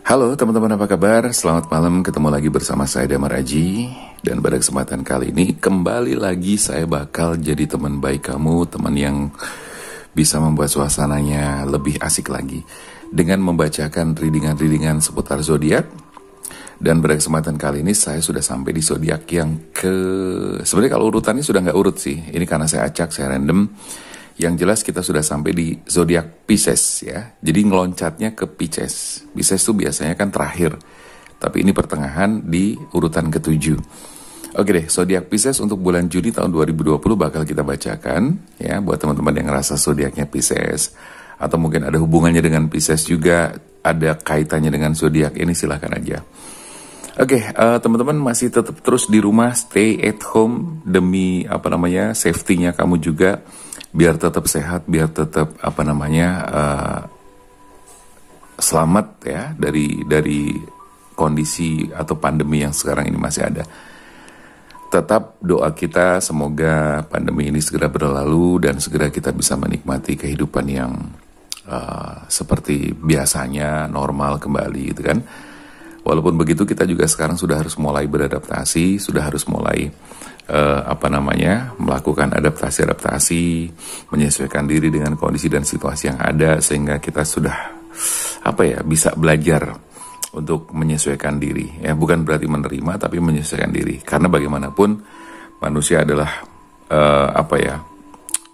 Halo teman-teman, apa kabar? Selamat malam, ketemu lagi bersama saya Damar Aji. Dan pada kesempatan kali ini kembali lagi saya bakal jadi teman baik kamu, teman yang bisa membuat suasananya lebih asik lagi dengan membacakan readingan-readingan seputar zodiak. Dan pada kesempatan kali ini saya sudah sampai di zodiak yang sebenarnya kalau urutannya sudah nggak urut sih. Ini karena saya acak, saya random. Yang jelas kita sudah sampai di zodiak Pisces ya. Jadi ngeloncatnya ke Pisces. Pisces itu biasanya kan terakhir. Tapi ini pertengahan di urutan ke-7. Oke deh, zodiak Pisces untuk bulan Juni tahun 2020 bakal kita bacakan ya buat teman-teman yang ngerasa zodiaknya Pisces atau mungkin ada hubungannya dengan Pisces juga, ada kaitannya dengan zodiak ini, silahkan aja. Oke, teman-teman masih tetap terus di rumah, stay at home demi safety-nya kamu juga. Biar tetap sehat, biar tetap selamat ya dari kondisi atau pandemi yang sekarang ini masih ada. Tetap doa kita semoga pandemi ini segera berlalu dan segera kita bisa menikmati kehidupan yang seperti biasanya, normal kembali gitu kan. Walaupun begitu kita juga sekarang sudah harus mulai beradaptasi, sudah harus mulai melakukan adaptasi, menyesuaikan diri dengan kondisi dan situasi yang ada sehingga kita sudah bisa belajar untuk menyesuaikan diri. Ya, bukan berarti menerima tapi menyesuaikan diri. Karena bagaimanapun manusia adalah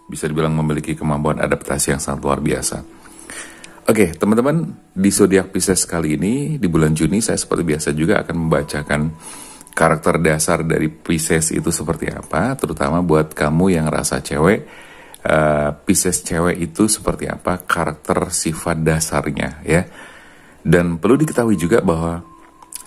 bisa dibilang memiliki kemampuan adaptasi yang sangat luar biasa. Oke, teman-teman, di zodiak Pisces kali ini di bulan Juni saya seperti biasa juga akan membacakan karakter dasar dari Pisces itu seperti apa, terutama buat kamu yang rasa cewek. Pisces cewek itu seperti apa karakter sifat dasarnya ya. Dan perlu diketahui juga bahwa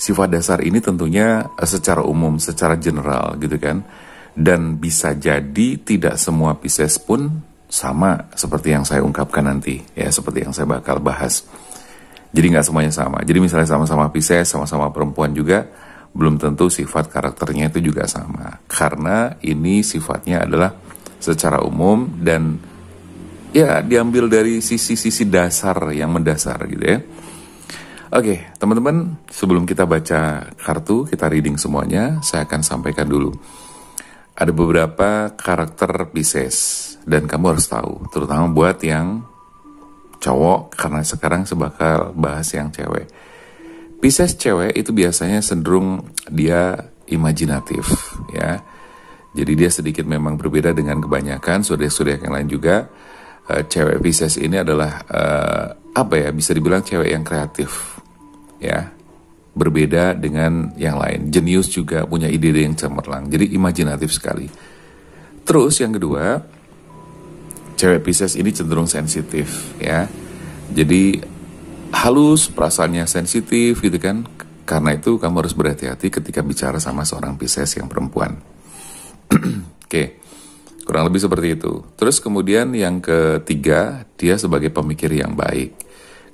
sifat dasar ini tentunya secara umum, secara general gitu kan. Dan bisa jadi tidak semua Pisces pun sama seperti yang saya ungkapkan nanti ya, seperti yang saya bakal bahas. Jadi nggak semuanya sama. Jadi misalnya sama-sama Pisces, sama-sama perempuan juga, belum tentu sifat karakternya itu juga sama. Karena ini sifatnya adalah secara umum dan ya diambil dari sisi-sisi dasar yang mendasar gitu ya. Oke, teman-teman, sebelum kita baca kartu, kita reading semuanya, saya akan sampaikan dulu. Ada beberapa karakter Pisces dan kamu harus tahu, terutama buat yang cowok, karena sekarang bakal bahas yang cewek. Pisces cewek itu biasanya cenderung dia imajinatif ya. Jadi dia sedikit memang berbeda dengan kebanyakan zodiak-zodiak yang lain juga. Cewek Pisces ini adalah bisa dibilang cewek yang kreatif ya. Berbeda dengan yang lain. Jenius juga, punya ide-ide yang cemerlang. Jadi imajinatif sekali. Terus yang kedua, cewek Pisces ini cenderung sensitif ya. Jadi halus, perasaannya sensitif gitu kan. Karena itu kamu harus berhati-hati ketika bicara sama seorang Pisces yang perempuan. Oke, kurang lebih seperti itu. Terus kemudian yang ketiga, dia sebagai pemikir yang baik.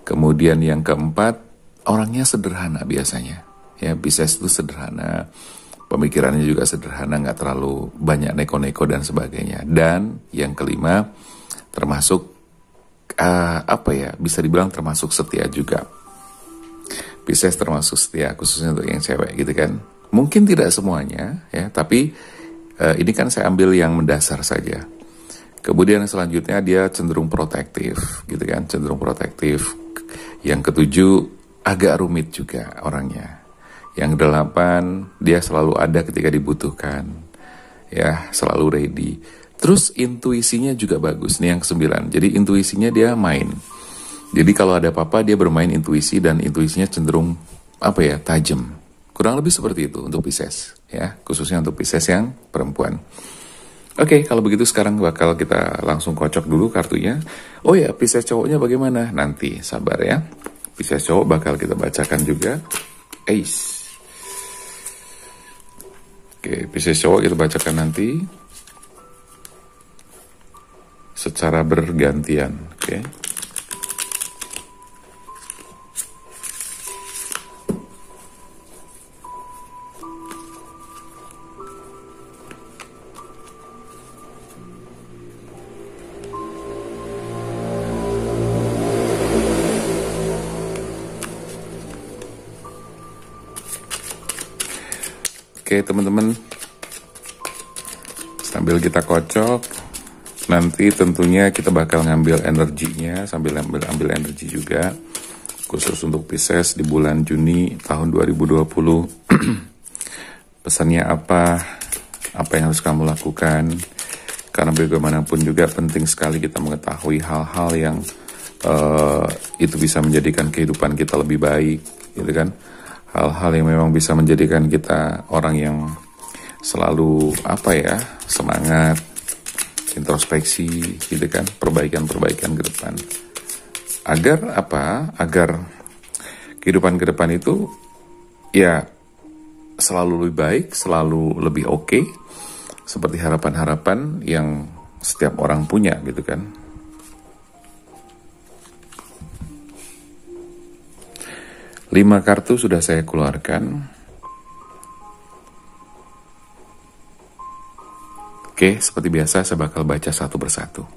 Kemudian yang keempat, orangnya sederhana biasanya. Ya, Pisces itu sederhana. Pemikirannya juga sederhana, nggak terlalu banyak neko-neko dan sebagainya. Dan yang kelima, termasuk bisa dibilang termasuk setia juga. Pisces termasuk setia, khususnya untuk yang cewek gitu kan. Mungkin tidak semuanya ya, tapi ini kan saya ambil yang mendasar saja. Kemudian selanjutnya dia cenderung protektif gitu kan, cenderung protektif. Yang ketujuh agak rumit juga orangnya. Yang kedelapan dia selalu ada ketika dibutuhkan. Ya, selalu ready. Terus intuisinya juga bagus. Nih yang ke-9. Jadi intuisinya dia main. Jadi kalau ada apa-apa dia bermain intuisi dan intuisinya cenderung tajam. Kurang lebih seperti itu untuk Pisces ya, khususnya untuk Pisces yang perempuan. Oke, kalau begitu sekarang bakal kita langsung kocok dulu kartunya. Oh ya, Pisces cowoknya bagaimana? Nanti sabar ya. Pisces cowok bakal kita bacakan juga. Ace. Oke, Pisces cowok kita bacakan nanti secara bergantian. Oke. Oke teman-teman, sambil kita kocok, nanti tentunya kita bakal ngambil energinya, sambil ambil energi juga, khusus untuk Pisces di bulan Juni tahun 2020. Pesannya apa yang harus kamu lakukan, karena bagaimanapun juga penting sekali kita mengetahui hal-hal yang itu bisa menjadikan kehidupan kita lebih baik, gitu kan. Hal-hal yang memang bisa menjadikan kita orang yang selalu semangat, introspeksi, gitu kan, perbaikan ke depan. Agar kehidupan ke depan itu ya selalu lebih baik, selalu lebih oke, seperti harapan-harapan yang setiap orang punya, gitu kan. Lima kartu sudah saya keluarkan. Oke, seperti biasa saya bakal baca satu persatu.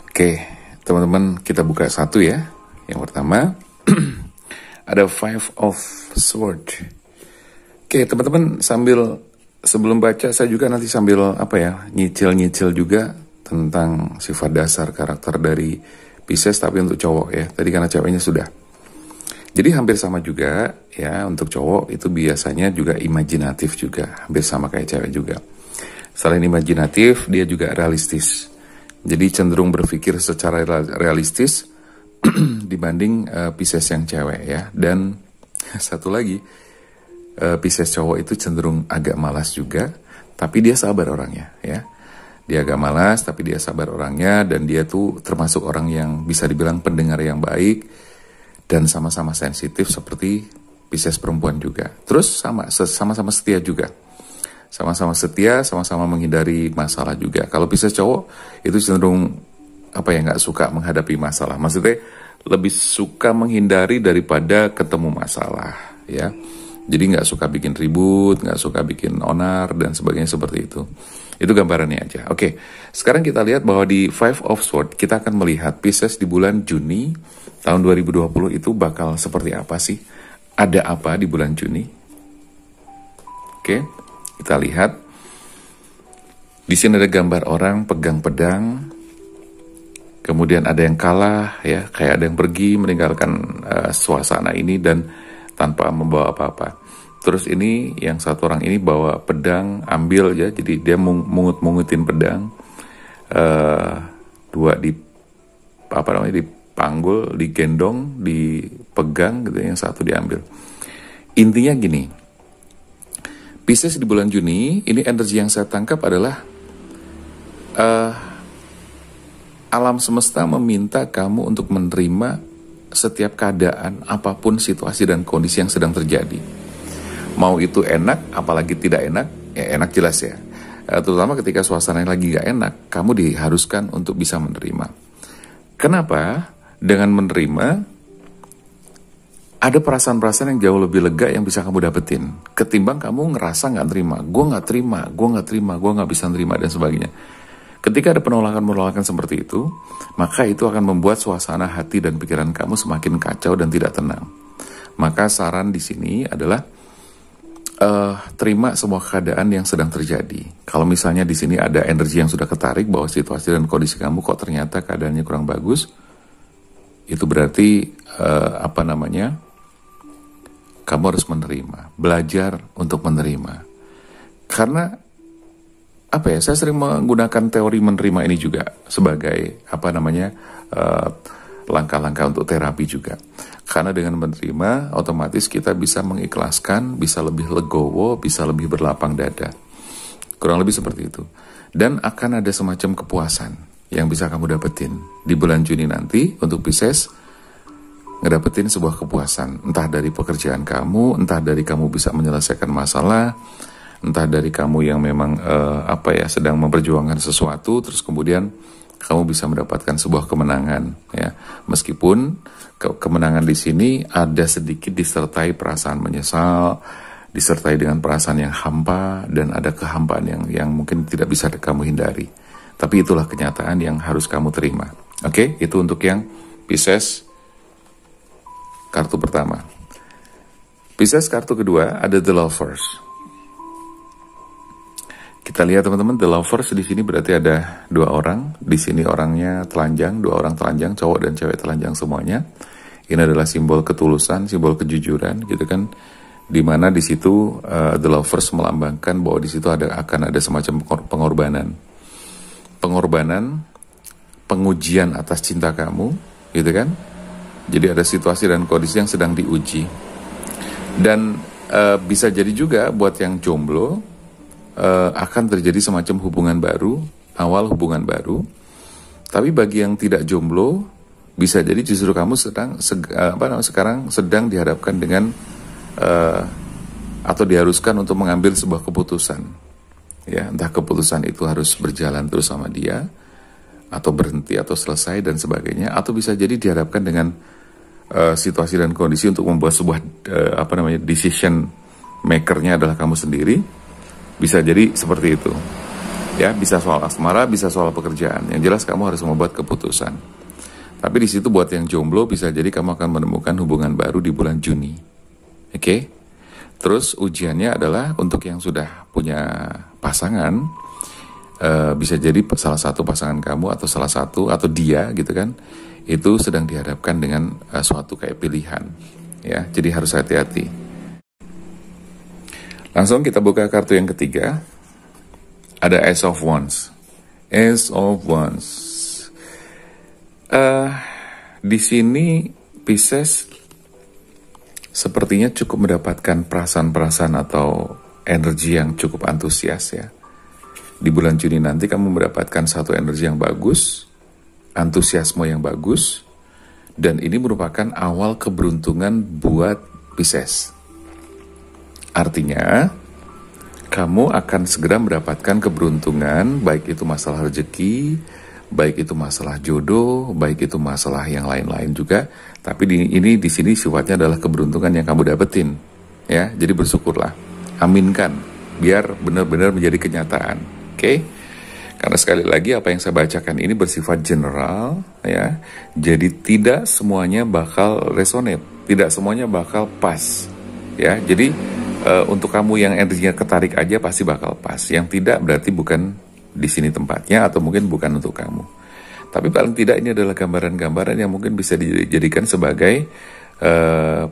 Oke, teman-teman, kita buka satu ya. Yang pertama, ada Five of Swords. Oke, teman-teman, sebelum baca saya juga nanti sambil nyicil juga tentang sifat dasar karakter dari Pisces, tapi untuk cowok ya. Tadi karena ceweknya sudah. Jadi hampir sama juga ya, untuk cowok itu biasanya juga imajinatif juga, hampir sama kayak cewek juga. Selain imajinatif, dia juga realistis. Jadi cenderung berpikir secara realistis dibanding Pisces yang cewek ya. Dan satu lagi, Pisces cowok itu cenderung agak malas juga, tapi dia sabar orangnya ya. Dia agak malas, tapi dia sabar orangnya, dan dia tuh termasuk orang yang bisa dibilang pendengar yang baik, dan sama-sama sensitif seperti Pisces perempuan juga. Terus sama-sama setia juga. Sama-sama setia, sama-sama menghindari masalah juga. Kalau Pisces cowok itu cenderung nggak suka menghadapi masalah. Maksudnya lebih suka menghindari daripada ketemu masalah ya. Jadi nggak suka bikin ribut, nggak suka bikin onar, dan sebagainya seperti itu. Itu gambarannya aja. Oke, sekarang kita lihat bahwa di Five of Swords, kita akan melihat Pisces di bulan Juni tahun 2020 itu bakal seperti apa sih? Ada apa di bulan Juni? Oke, kita lihat. Di sini ada gambar orang pegang pedang. Kemudian ada yang kalah, ya, kayak ada yang pergi meninggalkan suasana ini dan tanpa membawa apa-apa. Terus ini yang satu orang ini bawa pedang, ambil ya, jadi dia mungut-mungutin pedang. Dua dipanggul, digendong, dipegang gitu, yang satu diambil. Intinya gini, Pisces di bulan Juni, ini energi yang saya tangkap adalah alam semesta meminta kamu untuk menerima setiap keadaan, apapun situasi dan kondisi yang sedang terjadi. Mau itu enak, apalagi tidak enak, ya enak jelas ya. Terutama ketika suasana lagi gak enak, kamu diharuskan untuk bisa menerima. Kenapa? Dengan menerima, ada perasaan-perasaan yang jauh lebih lega yang bisa kamu dapetin. Ketimbang kamu ngerasa gak terima, gue gak bisa nerima, dan sebagainya. Ketika ada penolakan-penolakan seperti itu, maka itu akan membuat suasana hati dan pikiran kamu semakin kacau dan tidak tenang. Maka saran di sini adalah terima semua keadaan yang sedang terjadi. Kalau misalnya di sini ada energi yang sudah ketarik bahwa situasi dan kondisi kamu kok ternyata keadaannya kurang bagus, itu berarti kamu harus menerima, belajar untuk menerima. Karena saya sering menggunakan teori menerima ini juga sebagai langkah-langkah untuk terapi juga. Karena dengan menerima, otomatis kita bisa mengikhlaskan, bisa lebih legowo, bisa lebih berlapang dada. Kurang lebih seperti itu. Dan akan ada semacam kepuasan yang bisa kamu dapetin di bulan Juni nanti untuk Pisces, ngedapetin sebuah kepuasan. Entah dari pekerjaan kamu, entah dari kamu bisa menyelesaikan masalah, entah dari kamu yang memang sedang memperjuangkan sesuatu, terus kemudian kamu bisa mendapatkan sebuah kemenangan ya. Meskipun kemenangan di sini ada sedikit disertai perasaan menyesal, disertai dengan perasaan yang hampa, dan ada kehampaan yang mungkin tidak bisa kamu hindari. Tapi itulah kenyataan yang harus kamu terima. Oke, itu untuk yang Pisces kartu pertama. Pisces kartu kedua ada The Lovers. Kita lihat teman-teman, The Lovers di sini berarti ada dua orang. Di sini orangnya telanjang, dua orang telanjang, cowok dan cewek telanjang semuanya. Ini adalah simbol ketulusan, simbol kejujuran, gitu kan. Dimana di situ The Lovers melambangkan bahwa di situ akan ada semacam pengorbanan, pengujian atas cinta kamu, gitu kan. Jadi ada situasi dan kondisi yang sedang diuji. Dan bisa jadi juga buat yang jomblo, akan terjadi semacam hubungan baru, awal hubungan baru. Tapi bagi yang tidak jomblo, bisa jadi justru kamu sekarang sedang dihadapkan dengan atau diharuskan untuk mengambil sebuah keputusan. Ya, entah keputusan itu harus berjalan terus sama dia, atau berhenti, atau selesai dan sebagainya, atau bisa jadi dihadapkan dengan situasi dan kondisi untuk membuat sebuah decision makernya adalah kamu sendiri. Bisa jadi seperti itu. Ya, bisa soal asmara, bisa soal pekerjaan. Yang jelas kamu harus membuat keputusan. Tapi di situ buat yang jomblo bisa jadi kamu akan menemukan hubungan baru di bulan Juni. Oke? Terus ujiannya adalah untuk yang sudah punya pasangan, bisa jadi salah satu pasangan kamu atau salah satu atau dia gitu kan, itu sedang dihadapkan dengan suatu kayak pilihan. Ya, jadi harus hati-hati. Langsung kita buka kartu yang ketiga. Ada Ace of Wands. Ace of Wands. Di sini Pisces sepertinya cukup mendapatkan perasaan-perasaan atau energi yang cukup antusias ya. Di bulan Juni nanti kamu mendapatkan satu energi yang bagus, antusiasme yang bagus, dan ini merupakan awal keberuntungan buat Pisces. Artinya, kamu akan segera mendapatkan keberuntungan, baik itu masalah rezeki, baik itu masalah jodoh, baik itu masalah yang lain-lain juga. Tapi ini di sini sifatnya adalah keberuntungan yang kamu dapetin, ya. Jadi bersyukurlah, aminkan, biar benar-benar menjadi kenyataan, oke? Karena sekali lagi apa yang saya bacakan ini bersifat general, ya. Jadi tidak semuanya bakal resonate, tidak semuanya bakal pas, ya. Jadi untuk kamu yang energinya ketarik aja pasti bakal pas. Yang tidak berarti bukan di sini tempatnya atau mungkin bukan untuk kamu. Tapi paling tidak ini adalah gambaran-gambaran yang mungkin bisa dijadikan sebagai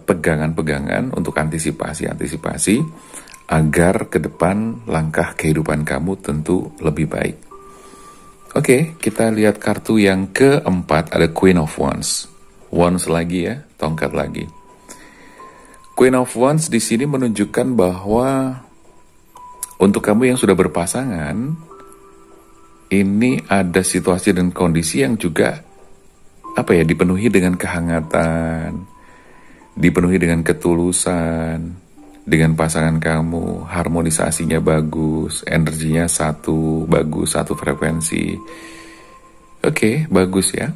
pegangan-pegangan untuk antisipasi agar ke depan langkah kehidupan kamu tentu lebih baik. Oke, kita lihat kartu yang keempat, ada Queen of Wands. Wands lagi ya, tongkat lagi. Queen of Wands di sini menunjukkan bahwa untuk kamu yang sudah berpasangan, ini ada situasi dan kondisi yang juga dipenuhi dengan kehangatan, dipenuhi dengan ketulusan, dengan pasangan kamu, harmonisasinya bagus, energinya bagus, satu frekuensi. Oke, bagus ya.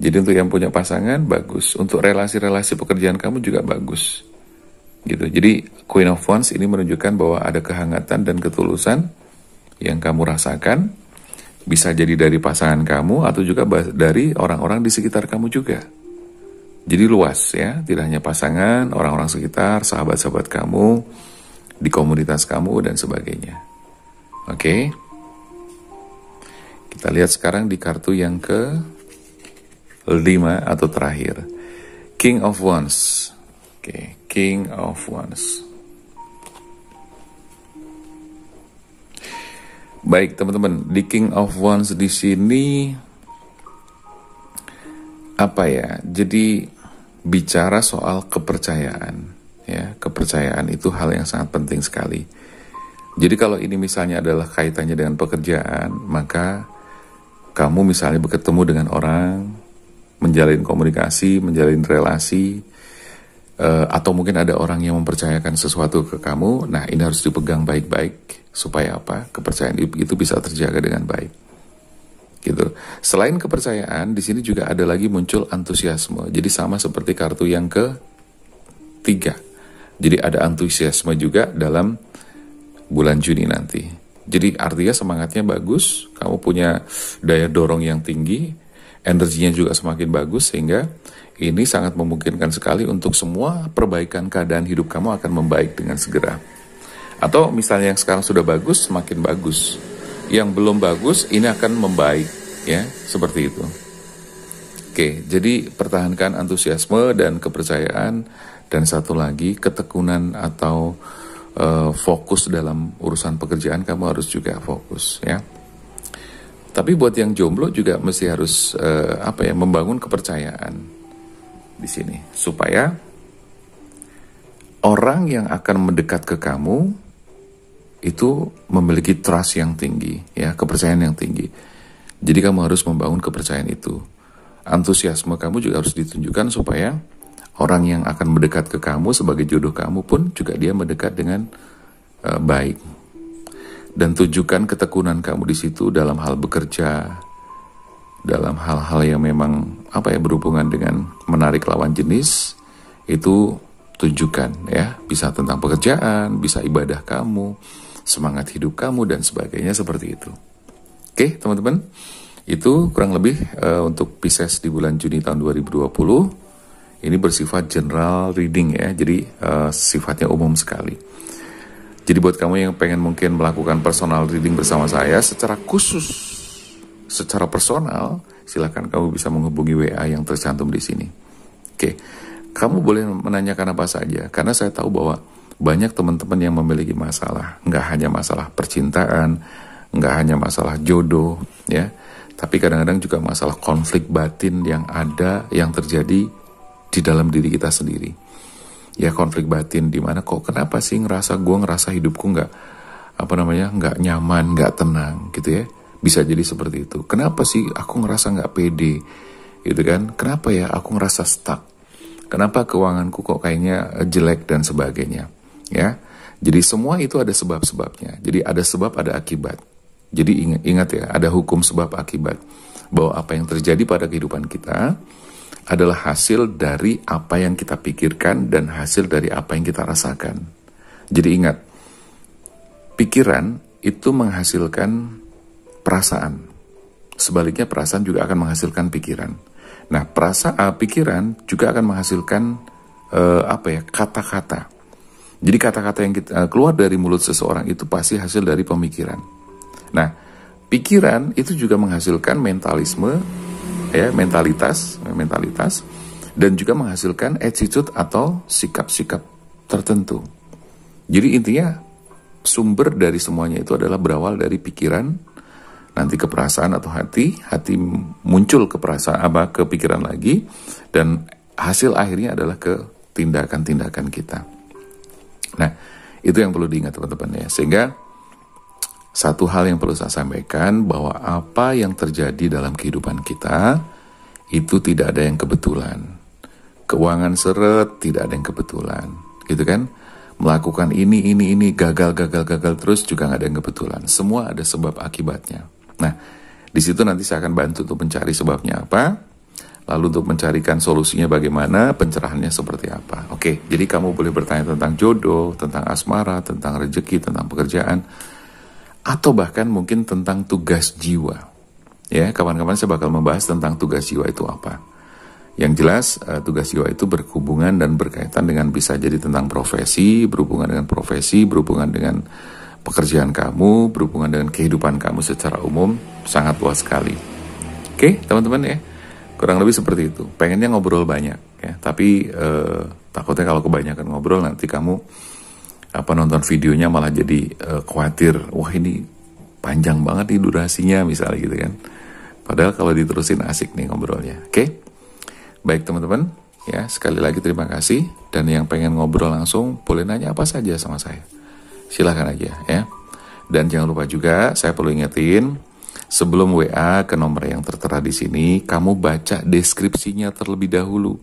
Jadi untuk yang punya pasangan bagus, untuk relasi-relasi pekerjaan kamu juga bagus, gitu. Jadi Queen of Wands ini menunjukkan bahwa ada kehangatan dan ketulusan yang kamu rasakan, bisa jadi dari pasangan kamu atau juga dari orang-orang di sekitar kamu juga. Jadi luas ya, tidak hanya pasangan, orang-orang sekitar, sahabat-sahabat kamu, di komunitas kamu dan sebagainya. Oke. Kita lihat sekarang di kartu yang ke-5 atau terakhir, King of Wands. Oke, King of Wands. Baik teman-teman, di King of Wands di sini jadi bicara soal kepercayaan, ya. Kepercayaan itu hal yang sangat penting sekali. Jadi kalau ini misalnya adalah kaitannya dengan pekerjaan, maka kamu misalnya bertemu dengan orang, menjalin komunikasi, menjalin relasi, atau mungkin ada orang yang mempercayakan sesuatu ke kamu. Nah, ini harus dipegang baik-baik supaya kepercayaan itu bisa terjaga dengan baik. Gitu. Selain kepercayaan, di sini juga ada lagi muncul antusiasme. Jadi sama seperti kartu yang ke-3. Jadi ada antusiasme juga dalam bulan Juni nanti. Jadi artinya semangatnya bagus, kamu punya daya dorong yang tinggi, energinya juga semakin bagus, sehingga ini sangat memungkinkan sekali untuk semua perbaikan keadaan hidup kamu akan membaik dengan segera. Atau misalnya yang sekarang sudah bagus, semakin bagus. Yang belum bagus, ini akan membaik, ya, seperti itu. Oke, jadi pertahankan antusiasme dan kepercayaan, dan satu lagi ketekunan atau fokus dalam urusan pekerjaan. Kamu harus juga fokus, ya. Tapi buat yang jomblo juga mesti harus membangun kepercayaan di sini, supaya orang yang akan mendekat ke kamu itu memiliki trust yang tinggi, ya, kepercayaan yang tinggi. Jadi kamu harus membangun kepercayaan itu. Antusiasme kamu juga harus ditunjukkan supaya orang yang akan mendekat ke kamu sebagai jodoh kamu pun juga dia mendekat dengan baik. Dan tunjukkan ketekunan kamu di situ dalam hal bekerja, dalam hal-hal yang memang berhubungan dengan menarik lawan jenis, itu tunjukkan, ya. Bisa tentang pekerjaan, bisa ibadah kamu, semangat hidup kamu, dan sebagainya seperti itu. Oke, teman-teman, itu kurang lebih untuk Pisces di bulan Juni tahun 2020. Ini bersifat general reading, ya, jadi sifatnya umum sekali. Jadi buat kamu yang pengen mungkin melakukan personal reading bersama saya secara khusus, secara personal, silakan kamu bisa menghubungi WA yang tercantum di sini. Oke, kamu boleh menanyakan apa saja, karena saya tahu bahwa banyak teman-teman yang memiliki masalah, nggak hanya masalah percintaan, nggak hanya masalah jodoh, ya, tapi kadang-kadang juga masalah konflik batin yang ada, yang terjadi di dalam diri kita sendiri. Ya, konflik batin di mana kenapa sih gue ngerasa hidupku nggak nyaman, nggak tenang gitu, ya. Bisa jadi seperti itu. Kenapa sih aku ngerasa nggak pede gitu kan? Kenapa ya aku ngerasa stuck? Kenapa keuanganku kok kayaknya jelek dan sebagainya, ya. Jadi semua itu ada sebab-sebabnya. Jadi ada sebab, ada akibat. Jadi ingat ya, ada hukum sebab akibat, bahwa apa yang terjadi pada kehidupan kita adalah hasil dari apa yang kita pikirkan dan hasil dari apa yang kita rasakan. Jadi ingat, pikiran itu menghasilkan perasaan. Sebaliknya perasaan juga akan menghasilkan pikiran. Nah, pikiran juga akan menghasilkan kata-kata. Jadi kata-kata yang keluar dari mulut seseorang itu pasti hasil dari pemikiran. Nah, pikiran itu juga menghasilkan mentalitas, dan juga menghasilkan attitude atau sikap-sikap tertentu. Jadi intinya sumber dari semuanya itu adalah berawal dari pikiran, nanti ke perasaan atau hati muncul ke pikiran lagi, dan hasil akhirnya adalah ke tindakan-tindakan kita. Nah, itu yang perlu diingat teman-teman, ya. Sehingga satu hal yang perlu saya sampaikan, bahwa apa yang terjadi dalam kehidupan kita itu tidak ada yang kebetulan. Keuangan seret, tidak ada yang kebetulan, gitu kan? Melakukan ini gagal terus juga nggak ada yang kebetulan. Semua ada sebab akibatnya. Nah, di situ nanti saya akan bantu untuk mencari sebabnya apa, lalu untuk mencarikan solusinya bagaimana, pencerahannya seperti apa. Oke, jadi kamu boleh bertanya tentang jodoh, tentang asmara, tentang rezeki, tentang pekerjaan, atau bahkan mungkin tentang tugas jiwa. Ya, kawan-kawan saya bakal membahas tentang tugas jiwa itu apa. Yang jelas, tugas jiwa itu berhubungan dan berkaitan dengan, bisa jadi tentang profesi, berhubungan dengan pekerjaan kamu, berhubungan dengan kehidupan kamu secara umum, sangat luas sekali. Oke, teman-teman, ya, kurang lebih seperti itu. Pengennya ngobrol banyak, ya, tapi takutnya kalau kebanyakan ngobrol nanti kamu nonton videonya malah jadi khawatir, wah ini panjang banget nih durasinya misalnya gitu kan. Padahal kalau diterusin asik nih ngobrolnya. Oke? Baik teman-teman, ya, sekali lagi terima kasih, dan yang pengen ngobrol langsung boleh nanya apa saja sama saya. Silahkan aja, ya. Dan jangan lupa juga, saya perlu ingetin, sebelum WA ke nomor yang tertera di sini, kamu baca deskripsinya terlebih dahulu,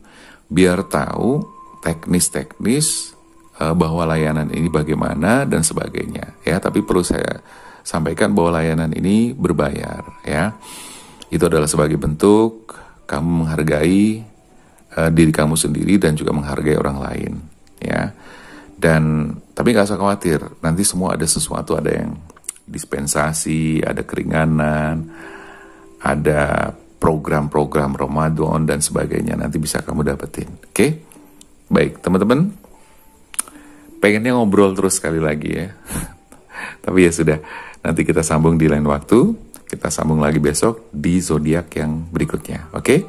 biar tahu teknis-teknis bahwa layanan ini bagaimana dan sebagainya, ya. Tapi perlu saya sampaikan bahwa layanan ini berbayar, ya. Itu adalah sebagai bentuk kamu menghargai diri kamu sendiri dan juga menghargai orang lain, ya. Dan tapi nggak usah khawatir, nanti semua ada sesuatu, ada yang dispensasi, ada keringanan, ada program-program Ramadan dan sebagainya nanti bisa kamu dapetin. Oke? Baik, teman-teman. Pengennya ngobrol terus sekali lagi ya. Tapi ya sudah, nanti kita sambung di lain waktu. Kita sambung lagi besok di zodiak yang berikutnya. Oke?